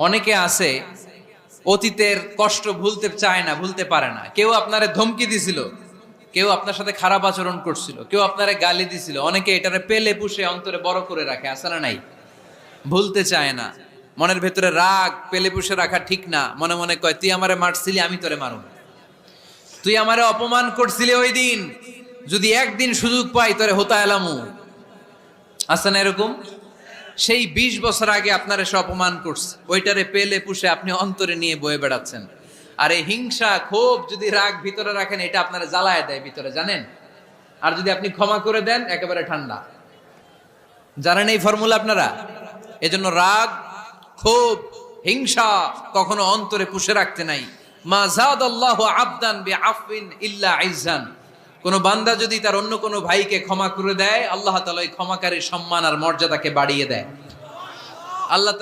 অনেকে আছে অতীতের কষ্ট ভুলতে চায় না, ভুলতে পারে না। কেউ আপনারে ধমকি দিছিল, কেউ আপনার সাথে খারাপ আচরণ করছিল, কেউ আপনারে গালি দিছিল, অনেকে এটারে পেলে পুষে অন্তরে বড় করে রাখে, আছে না নাই? ভুলতে চায় না। মনের ভেতরে রাগ পেলে পুষে রাখা ঠিক না। মনে মনে কয়, তুই আমারে মারছিলি, আমি তোরে মারুম। তুই আমারে অপমান করছিলি ওই দিন, যদি একদিন সুযোগ পাই তোরে হোতা এলামু। আছে না এরকম? সেই 20 বছর আগে আপনার এসে অপমান করছে, ওইটারে পেলে পুষে আপনি অন্তরে নিয়ে বয়ে বেড়াচ্ছেন। আর এই হিংসা ক্ষোভ যদি রাগ ভিতরে রাখেন, এটা আপনারা জ্বালায় দেয় ভিতরে, জানেন? আর যদি আপনি ক্ষমা করে দেন, একেবারে ঠান্ডা। জানেন এই ফর্মুলা আপনারা? এজন্য রাগ, ক্ষোভ, হিংসা কখনো অন্তরে পুষে রাখতে নাই। মা যাদাল্লাহু আবদান বিআফওয়িন ইল্লা ইজ্জান। কোন বান্দা যদি তার অন্য কোন ভাইকে ক্ষমা করে দেয়, আল্লাহ তাআলা ওই ক্ষমাকারীর সম্মান আর মর্যাদাকে বাড়িয়ে দেয়। আল্লাহ